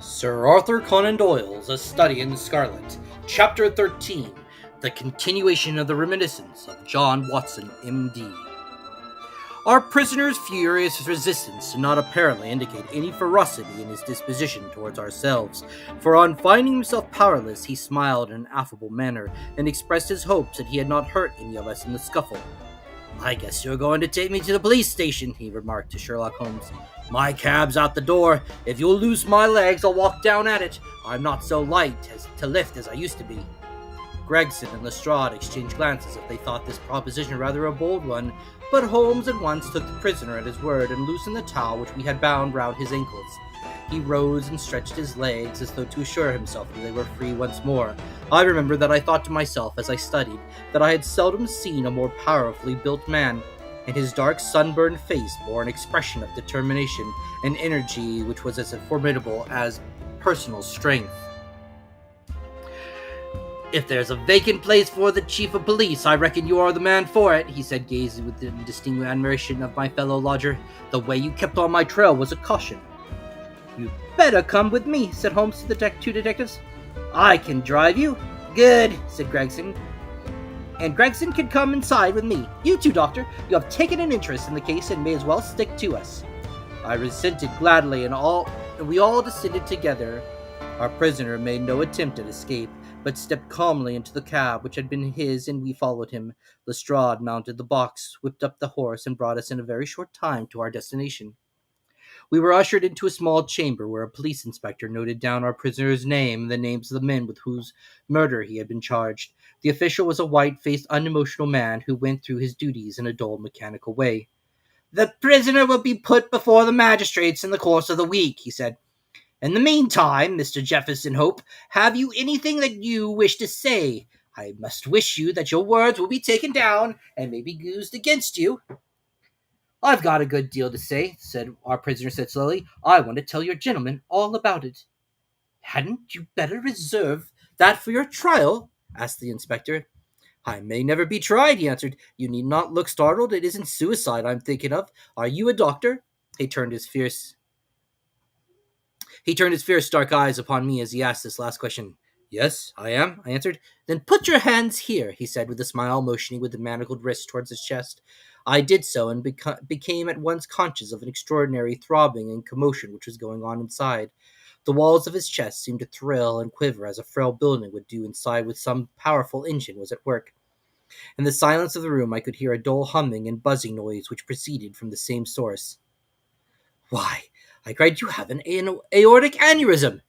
Sir Arthur Conan Doyle's A Study in Scarlet, Chapter 13, The Continuation of the Reminiscences of John Watson, M.D. Our prisoner's furious resistance did not apparently indicate any ferocity in his disposition towards ourselves, for on finding himself powerless, he smiled in an affable manner, and expressed his hopes that he had not hurt any of us in the scuffle. "I guess you're going to take me to the police station," he remarked to Sherlock Holmes. "My cab's out the door. If you'll loose my legs, I'll walk down at it. I'm not so light to lift as I used to be." Gregson and Lestrade exchanged glances if they thought this proposition rather a bold one, but Holmes at once took the prisoner at his word and loosened the towel which we had bound round his ankles. He rose and stretched his legs as though to assure himself that they were free once more. I remember that I thought to myself as I studied that I had seldom seen a more powerfully built man, and his dark sunburned face bore an expression of determination and energy which was as formidable as personal strength. "If there's a vacant place for the chief of police, I reckon you are the man for it," he said, gazing with indistinct admiration of my fellow lodger. "The way you kept on my trail was a caution." "You'd better come with me," said Holmes to the two detectives. "I can drive you." "Good," said Gregson. "And Gregson can come inside with me. You too, Doctor. You have taken an interest in the case and may as well stick to us." I assented gladly, and we all descended together. Our prisoner made no attempt at escape, but stepped calmly into the cab which had been his, and we followed him. Lestrade mounted the box, whipped up the horse, and brought us in a very short time to our destination. We were ushered into a small chamber where a police inspector noted down our prisoner's name and the names of the men with whose murder he had been charged. The official was a white-faced, unemotional man who went through his duties in a dull, mechanical way. "The prisoner will be put before the magistrates in the course of the week," he said. "In the meantime, Mr. Jefferson Hope, have you anything that you wish to say? I must wish you that your words will be taken down and may be used against you." "I've got a good deal to say," our prisoner said slowly. "I want to tell your gentleman all about it." "Hadn't you better reserve that for your trial?" asked the inspector. "I may never be tried," he answered. "You need not look startled. It isn't suicide I'm thinking of. Are you a doctor?" He turned his fierce dark eyes upon me as he asked this last question. "Yes, I am," I answered. "Then put your hands here," he said with a smile, motioning with the manacled wrist towards his chest. I did so, and became at once conscious of an extraordinary throbbing and commotion which was going on inside. The walls of his chest seemed to thrill and quiver as a frail building would do inside when some powerful engine was at work. In the silence of the room I could hear a dull humming and buzzing noise which proceeded from the same source. "Why," I cried, "you have an aortic aneurysm!"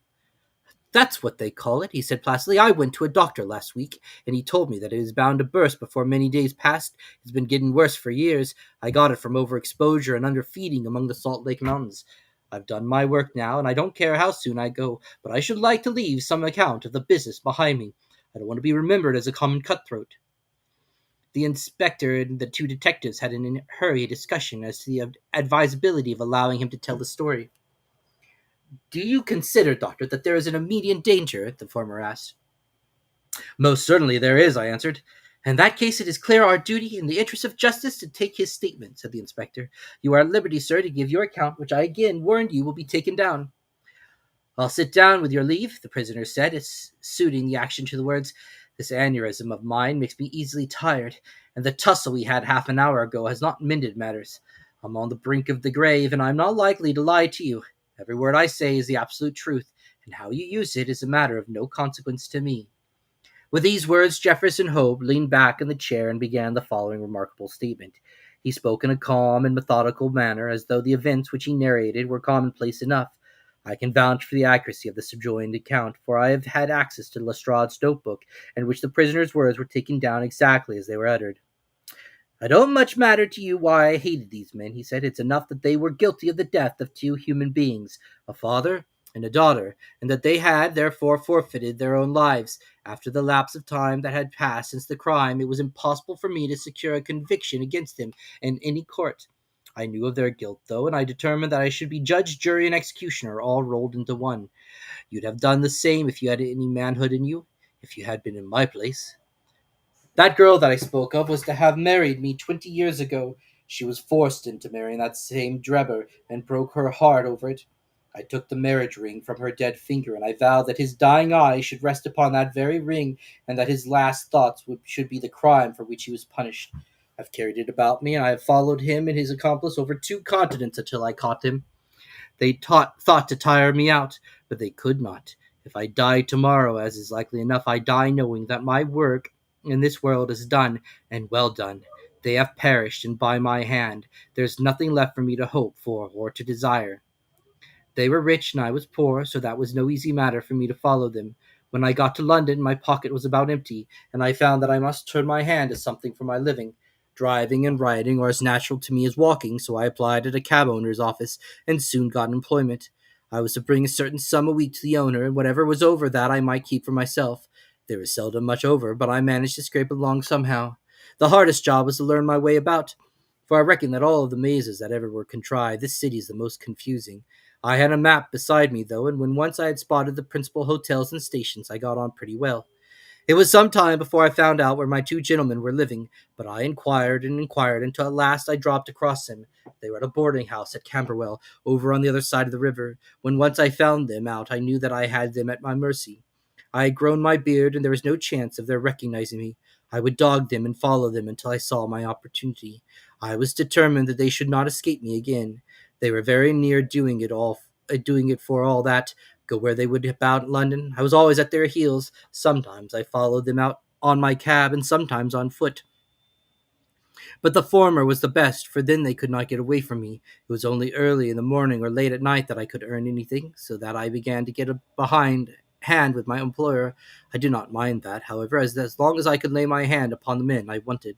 "That's what they call it," he said placidly. "I went to a doctor last week, and he told me that it is bound to burst before many days passed. It's been getting worse for years. I got it from overexposure and underfeeding among the Salt Lake Mountains. I've done my work now, and I don't care how soon I go, but I should like to leave some account of the business behind me. I don't want to be remembered as a common cutthroat." The inspector and the two detectives had an hurried discussion as to the advisability of allowing him to tell the story. "Do you consider, Doctor, that there is an immediate danger?" the former asked. "Most certainly there is," I answered. "In that case it is clear our duty in the interest of justice to take his statement," said the inspector. "You are at liberty, sir, to give your account, which I again warned you will be taken down." "I'll sit down with your leave," the prisoner said, suiting the action to the words. "This aneurysm of mine makes me easily tired, and the tussle we had half an hour ago has not mended matters. I'm on the brink of the grave, and I'm not likely to lie to you. Every word I say is the absolute truth, and how you use it is a matter of no consequence to me." With these words, Jefferson Hope leaned back in the chair and began the following remarkable statement. He spoke in a calm and methodical manner, as though the events which he narrated were commonplace enough. I can vouch for the accuracy of the subjoined account, for I have had access to Lestrade's notebook, in which the prisoner's words were taken down exactly as they were uttered. "I don't much matter to you why I hated these men," he said. "It's enough that they were guilty of the death of two human beings, a father and a daughter, and that they had, therefore, forfeited their own lives. After the lapse of time that had passed since the crime, it was impossible for me to secure a conviction against them in any court. I knew of their guilt, though, and I determined that I should be judge, jury, and executioner all rolled into one. You'd have done the same if you had any manhood in you, if you had been in my place. That girl that I spoke of was to have married me 20 years ago. She was forced into marrying that same Drebber and broke her heart over it. I took the marriage ring from her dead finger, and I vowed that his dying eye should rest upon that very ring, and that his last thoughts should be the crime for which he was punished. I've carried it about me, and I have followed him and his accomplice over 2 continents until I caught him. They thought to tire me out, but they could not. If I die tomorrow, as is likely enough, I die knowing that my work in this world is done, and well done. They have perished, and by my hand there is nothing left for me to hope for or to desire. They were rich and I was poor, so that was no easy matter for me to follow them. When I got to London, my pocket was about empty, and I found that I must turn my hand to something for my living. Driving and riding are as natural to me as walking, so I applied at a cab owner's office and soon got employment. I was to bring a certain sum a week to the owner, and whatever was over that I might keep for myself. There was seldom much over, but I managed to scrape along somehow. The hardest job was to learn my way about, for I reckon that all of the mazes that ever were contrived, this city is the most confusing. I had a map beside me, though, and when once I had spotted the principal hotels and stations, I got on pretty well. It was some time before I found out where my 2 gentlemen were living, but I inquired and inquired until at last I dropped across them. They were at a boarding house at Camberwell, over on the other side of the river. When once I found them out, I knew that I had them at my mercy. I had grown my beard, and there was no chance of their recognizing me. I would dog them and follow them until I saw my opportunity. I was determined that they should not escape me again. They were very near doing it for all that. Go where they would about London, I was always at their heels. Sometimes I followed them out on my cab, and sometimes on foot. But the former was the best, for then they could not get away from me. It was only early in the morning or late at night that I could earn anything, so that I began to get a behind hand with my employer. I did not mind that, however, as long as I could lay my hand upon the men I wanted.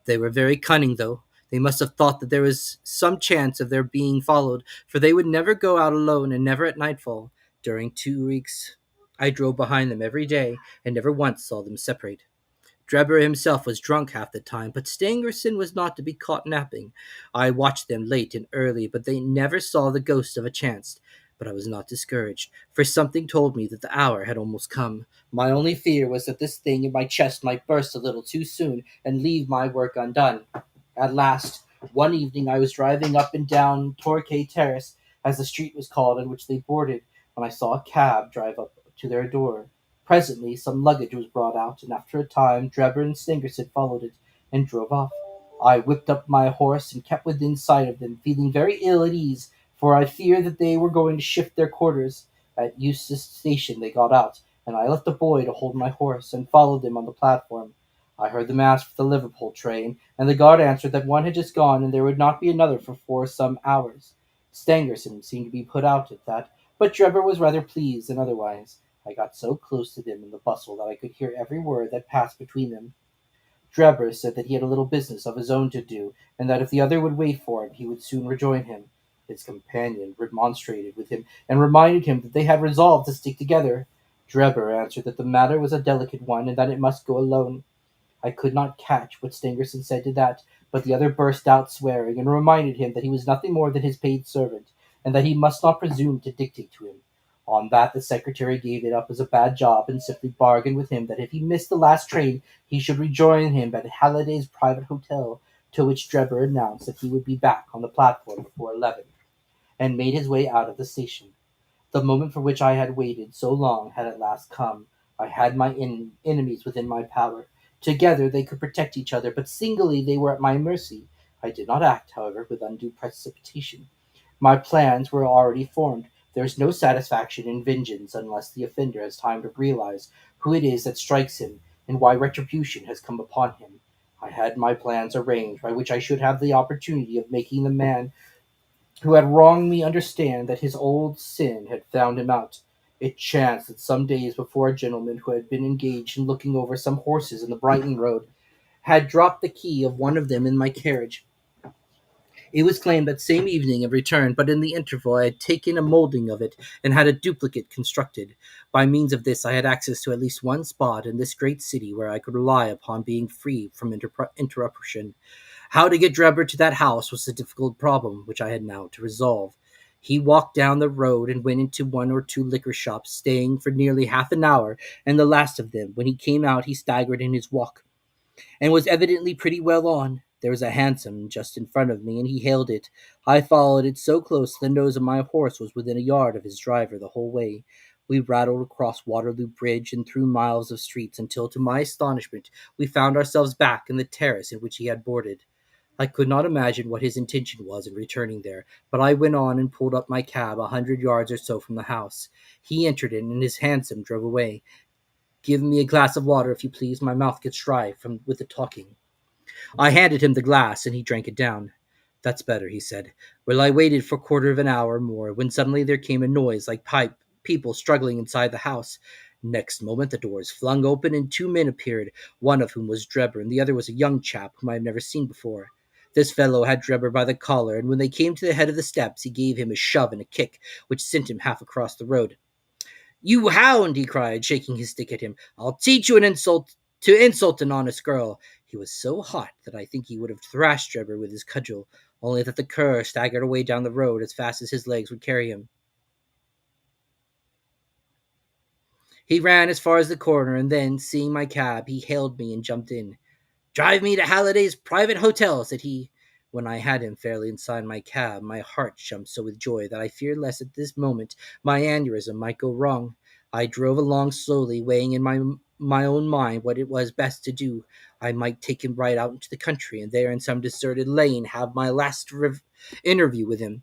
They were very cunning, though. They must have thought that there was some chance of their being followed, for they would never go out alone and never at nightfall. During 2 weeks, I drove behind them every day and never once saw them separate. Drebber himself was drunk half the time, but Stangerson was not to be caught napping. I watched them late and early, but they never saw the ghost of a chance. But I was not discouraged, for something told me that the hour had almost come. My only fear was that this thing in my chest might burst a little too soon and leave my work undone. At last, one evening I was driving up and down Torquay Terrace, as the street was called on which they boarded, when I saw a cab drive up to their door. Presently some luggage was brought out, and after a time Drebber and Stangerson followed it, and drove off. I whipped up my horse and kept within sight of them, feeling very ill at ease, for I feared that they were going to shift their quarters. At Eustis Station they got out, and I left a boy to hold my horse, and followed them on the platform. I heard them ask for the Liverpool train, and the guard answered that one had just gone, and there would not be another for some hours. Stangerson seemed to be put out at that, but Drebber was rather pleased than otherwise. I got so close to them in the bustle that I could hear every word that passed between them. Drebber said that he had a little business of his own to do, and that if the other would wait for him, he would soon rejoin him. His companion remonstrated with him, and reminded him that they had resolved to stick together. Drebber answered that the matter was a delicate one, and that it must go alone. I could not catch what Stangerson said to that, but the other burst out swearing, and reminded him that he was nothing more than his paid servant, and that he must not presume to dictate to him. On that the secretary gave it up as a bad job, and simply bargained with him that if he missed the last train he should rejoin him at Halliday's private hotel, to which Drebber announced that he would be back on the platform before 11, and made his way out of the station. The moment for which I had waited so long had at last come. I had my enemies within my power. Together they could protect each other, but singly they were at my mercy. I did not act, however, with undue precipitation. My plans were already formed. There is no satisfaction in vengeance unless the offender has time to realize who it is that strikes him, and why retribution has come upon him. I had my plans arranged by which I should have the opportunity of making the man who had wronged me understand that his old sin had found him out. It chanced that some days before a gentleman who had been engaged in looking over some horses in the Brighton road had dropped the key of one of them in my carriage. It was claimed that same evening and returned, but in the interval I had taken a moulding of it and had a duplicate constructed. By means of this I had access to at least one spot in this great city where I could rely upon being free from interruption. How to get Drebber to that house was the difficult problem which I had now to resolve. He walked down the road and went into one or two liquor shops, staying for nearly half an hour, and the last of them, when he came out, he staggered in his walk, and was evidently pretty well on. There was a hansom just in front of me, and he hailed it. I followed it so close the nose of my horse was within a yard of his driver the whole way. We rattled across Waterloo Bridge and through miles of streets until, to my astonishment, we found ourselves back in the terrace in which he had boarded. I could not imagine what his intention was in returning there, but I went on and pulled up my cab 100 yards or so from the house. He entered it, and his hansom drove away. Give me a glass of water, if you please. My mouth gets dry from with the talking. I handed him the glass, and he drank it down. That's better, he said. Well, I waited for a quarter of an hour more, when suddenly there came a noise like people struggling inside the house. Next moment the doors flung open, and two men appeared, one of whom was Drebber, and the other was a young chap whom I had never seen before. This fellow had Drebber by the collar, and when they came to the head of the steps, he gave him a shove and a kick, which sent him half across the road. You hound, he cried, shaking his stick at him. I'll teach you an insult to insult an honest girl. He was so hot that I think he would have thrashed Drebber with his cudgel, only that the cur staggered away down the road as fast as his legs would carry him. He ran as far as the corner, and then, seeing my cab, he hailed me and jumped in. Drive me to Halliday's private hotel, said he. When I had him fairly inside my cab, my heart jumped so with joy that I feared lest at this moment my aneurysm might go wrong. I drove along slowly, weighing in my own mind what it was best to do. I might take him right out into the country, and there in some deserted lane have my last interview with him.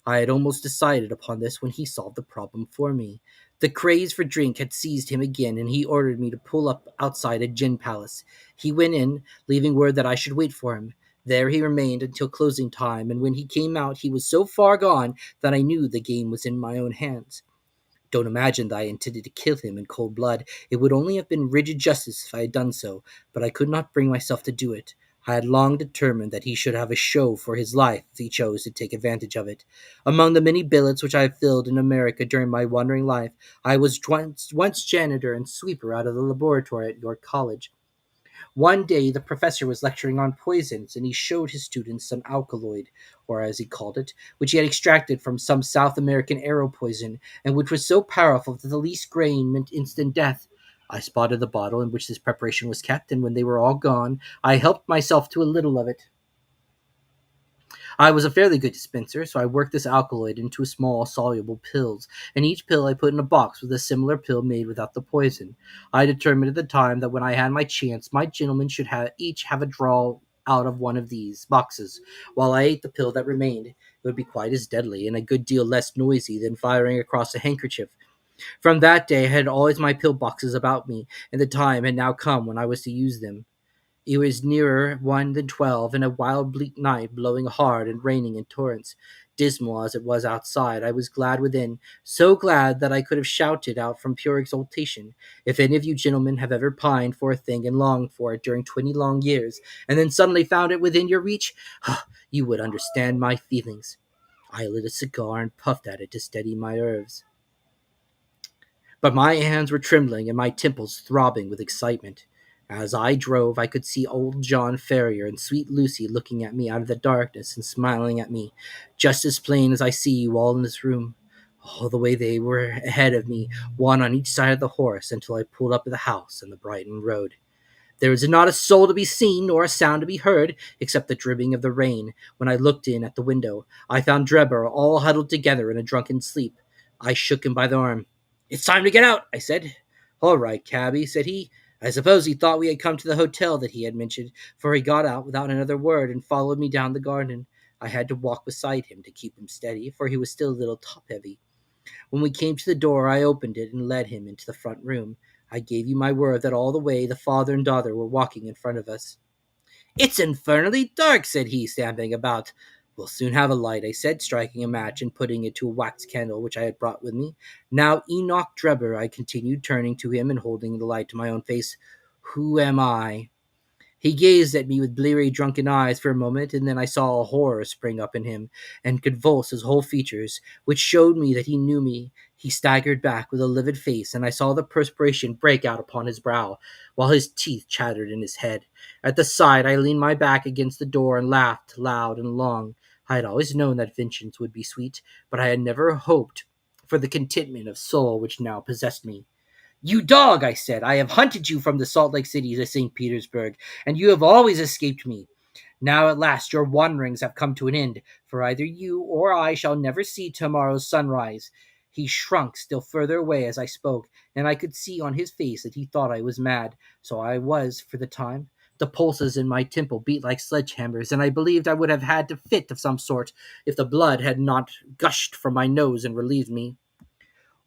I had almost decided upon this when he solved the problem for me. The craze for drink had seized him again, and he ordered me to pull up outside a gin palace. He went in, leaving word that I should wait for him. There he remained until closing time, and when he came out he was so far gone that I knew the game was in my own hands. Don't imagine that I intended to kill him in cold blood. It would only have been rigid justice if I had done so, but I could not bring myself to do it. I had long determined that he should have a show for his life if he chose to take advantage of it. Among the many billets which I have filled in America during my wandering life, I was once janitor and sweeper out of the laboratory at York College. One day the professor was lecturing on poisons, and he showed his students some alkaloid, or as he called it, which he had extracted from some South American arrow poison, and which was so powerful that the least grain meant instant death. I spotted the bottle in which this preparation was kept, and when they were all gone, I helped myself to a little of it. I was a fairly good dispenser, so I worked this alkaloid into small soluble pills, and each pill I put in a box with a similar pill made without the poison. I determined at the time that when I had my chance, my gentlemen should each have a draw out of one of these boxes, while I ate the pill that remained. It would be quite as deadly and a good deal less noisy than firing across a handkerchief. From that day I had always my pill boxes about me, and the time had now come when I was to use them. It was nearer 1 than 12, and a wild bleak night, blowing hard and raining in torrents. Dismal as it was outside, I was glad within, so glad that I could have shouted out from pure exultation. If any of you gentlemen have ever pined for a thing and longed for it during 20 long years, and then suddenly found it within your reach, you would understand my feelings. I lit a cigar and puffed at it to steady my nerves. But my hands were trembling and my temples throbbing with excitement. As I drove, I could see old John Ferrier and sweet Lucy looking at me out of the darkness and smiling at me, just as plain as I see you all in this room. All the way they were ahead of me, one on each side of the horse, until I pulled up at the house on the Brighton road. There was not a soul to be seen, nor a sound to be heard, except the dripping of the rain. When I looked in at the window, I found Drebber all huddled together in a drunken sleep. I shook him by the arm. It's time to get out, I said. All right, cabby, said he. I suppose he thought we had come to the hotel that he had mentioned, for he got out without another word and followed me down the garden. I had to walk beside him to keep him steady, for he was still a little top-heavy. When we came to the door, I opened it and led him into the front room. I gave you my word that all the way the father and daughter were walking in front of us. It's infernally dark, said he, stamping about. We'll soon have a light, I said, striking a match and putting it to a wax candle which I had brought with me. Now, Enoch Drebber, I continued, turning to him and holding the light to my own face, who am I? He gazed at me with bleary, drunken eyes for a moment, and then I saw a horror spring up in him and convulse his whole features, which showed me that he knew me. He staggered back with a livid face, and I saw the perspiration break out upon his brow, while his teeth chattered in his head. At the sight, I leaned my back against the door and laughed loud and long. I had always known that vengeance would be sweet, but I had never hoped for the contentment of soul which now possessed me. You dog, I said, I have hunted you from the Salt Lake City to St. Petersburg, and you have always escaped me. Now at last your wanderings have come to an end, for either you or I shall never see tomorrow's sunrise. He shrunk still further away as I spoke, and I could see on his face that he thought I was mad. So I was, for the time. The pulses in my temple beat like sledgehammers, and I believed I would have had a fit of some sort if the blood had not gushed from my nose and relieved me.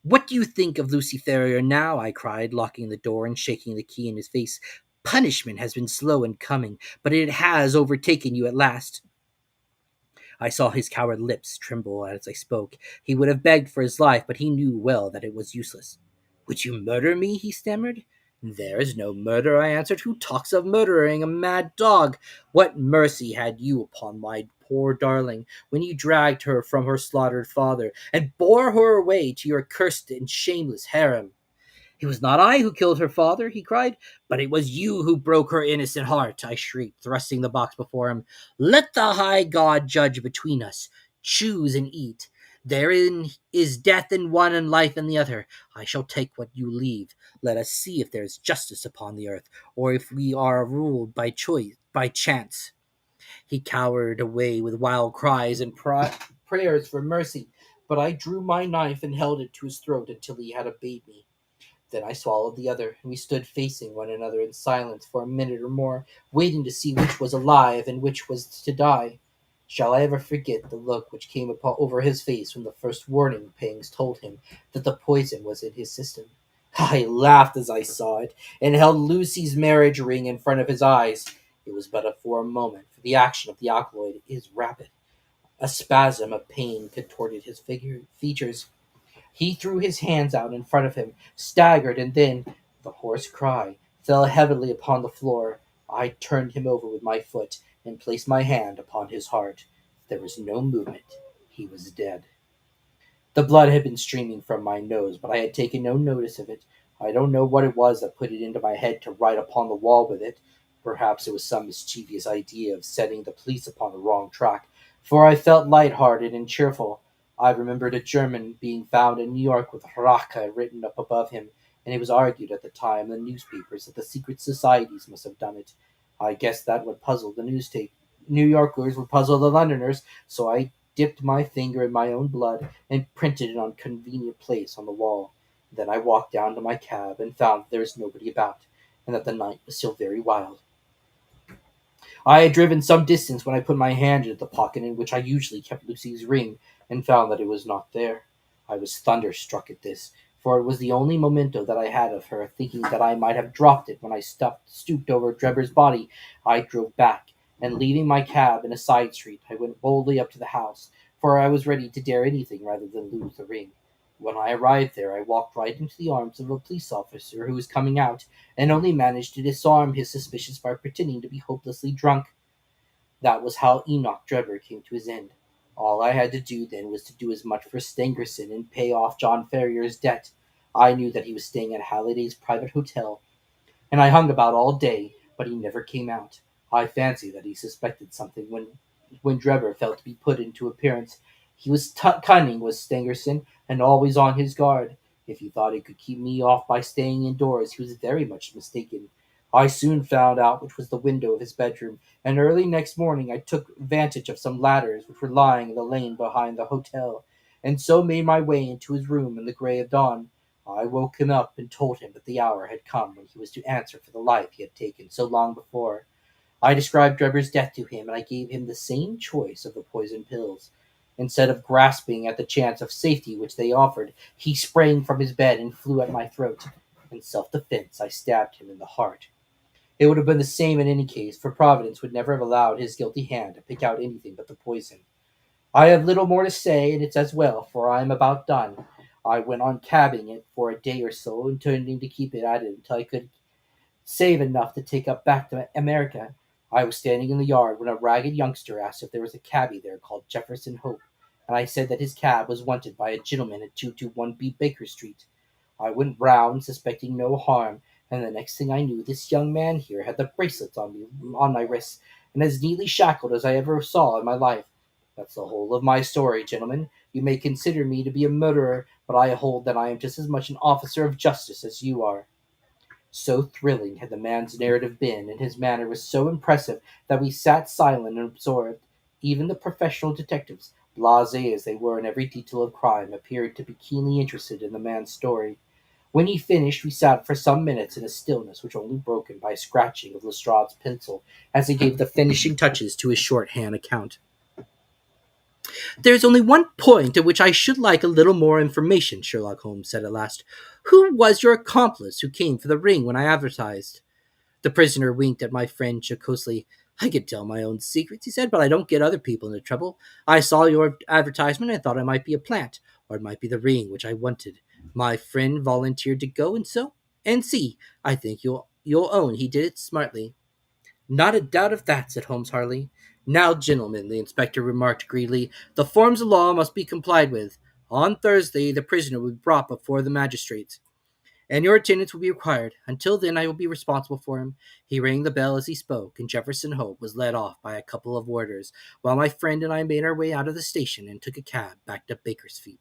What do you think of Lucy Ferrier now? I cried, locking the door and shaking the key in his face. Punishment has been slow in coming, but it has overtaken you at last. I saw his coward lips tremble as I spoke. He would have begged for his life, but he knew well that it was useless. Would you murder me? He stammered. There is no murder, I answered. Who talks of murdering a mad dog? What mercy had you upon my poor darling when you dragged her from her slaughtered father and bore her away to your cursed and shameless harem? It was not I who killed her father, he cried, but it was you who broke her innocent heart, I shrieked, thrusting the box before him. Let the high God judge between us. Choose and eat. Therein is death in one and life in the other. I shall take what you leave. Let us see if there is justice upon the earth, or if we are ruled by choice, by chance. He cowered away with wild cries and prayers for mercy, but I drew my knife and held it to his throat until he had obeyed me. Then I swallowed the other, and we stood facing one another in silence for a minute or more, waiting to see which was alive and which was to die. Shall I ever forget the look which came over his face when the first warning pangs told him that the poison was in his system? I laughed as I saw it, and held Lucy's marriage ring in front of his eyes. It was but for a moment, for the action of the alkaloid is rapid. A spasm of pain contorted his features. He threw his hands out in front of him, staggered, and then, with a hoarse cry, fell heavily upon the floor. I turned him over with my foot and placed my hand upon his heart. There was no movement. He was dead. The blood had been streaming from my nose, but I had taken no notice of it. I don't know what it was that put it into my head to write upon the wall with it. Perhaps it was some mischievous idea of setting the police upon the wrong track, for I felt light-hearted and cheerful. I remembered a German being found in New York with Rache written up above him, and it was argued at the time in the newspapers that the secret societies must have done it. I guessed that would puzzle the New Yorkers would puzzle the Londoners, so I dipped my finger in my own blood and printed it on a convenient place on the wall. Then I walked down to my cab and found that there was nobody about, and that the night was still very wild. I had driven some distance when I put my hand into the pocket in which I usually kept Lucy's ring, and found that it was not there. I was thunderstruck at this, for it was the only memento that I had of her, thinking that I might have dropped it when I stooped over Drebber's body. I drove back, and leaving my cab in a side street, I went boldly up to the house, for I was ready to dare anything rather than lose the ring. When I arrived there, I walked right into the arms of a police officer who was coming out, and only managed to disarm his suspicions by pretending to be hopelessly drunk. That was how Enoch Drebber came to his end. All I had to do then was to do as much for Stangerson and pay off John Ferrier's debt. I knew that he was staying at Halliday's private hotel, and I hung about all day, but he never came out. I fancy that he suspected something when Drebber felt to be put into appearance. He was cunning, was Stangerson, and always on his guard. If he thought he could keep me off by staying indoors, he was very much mistaken. I soon found out which was the window of his bedroom, and early next morning I took advantage of some ladders which were lying in the lane behind the hotel, and so made my way into his room in the grey of dawn. I woke him up and told him that the hour had come when he was to answer for the life he had taken so long before. I described Drebber's death to him, and I gave him the same choice of the poison pills. Instead of grasping at the chance of safety which they offered, he sprang from his bed and flew at my throat. In self-defense, I stabbed him in the heart. It would have been the same in any case, for Providence would never have allowed his guilty hand to pick out anything but the poison. I have little more to say, and it's as well, for I am about done. I went on cabbing it for a day or so, intending to keep it at it until I could save enough to take up back to America. I was standing in the yard when a ragged youngster asked if there was a cabby there called Jefferson Hope, and I said that his cab was wanted by a gentleman at 221B Baker Street. I went round, suspecting no harm, and the next thing I knew, this young man here had the bracelets on my wrists, and as neatly shackled as I ever saw in my life. That's the whole of my story, gentlemen. You may consider me to be a murderer, but I hold that I am just as much an officer of justice as you are. So thrilling had the man's narrative been, and his manner was so impressive, that we sat silent and absorbed. Even the professional detectives, blasé as they were in every detail of crime, appeared to be keenly interested in the man's story. When he finished, we sat for some minutes in a stillness which only broken by a scratching of Lestrade's pencil as he gave the finishing touches to his shorthand account. "There is only one point at which I should like a little more information," Sherlock Holmes said at last. "Who was your accomplice who came for the ring when I advertised?" The prisoner winked at my friend jocosely. "I can tell my own secrets," he said, "but I don't get other people into trouble. I saw your advertisement and thought it might be a plant, or it might be the ring which I wanted. My friend volunteered to go and see. I think you'll own he did it smartly." "Not a doubt of that," said Holmes heartily. "Now, gentlemen," the inspector remarked greedily, "the forms of law must be complied with. On Thursday the prisoner will be brought before the magistrates, and your attendance will be required. Until then I will be responsible for him." He rang the bell as he spoke, and Jefferson Hope was led off by a couple of warders, while my friend and I made our way out of the station and took a cab back to Bakersfield.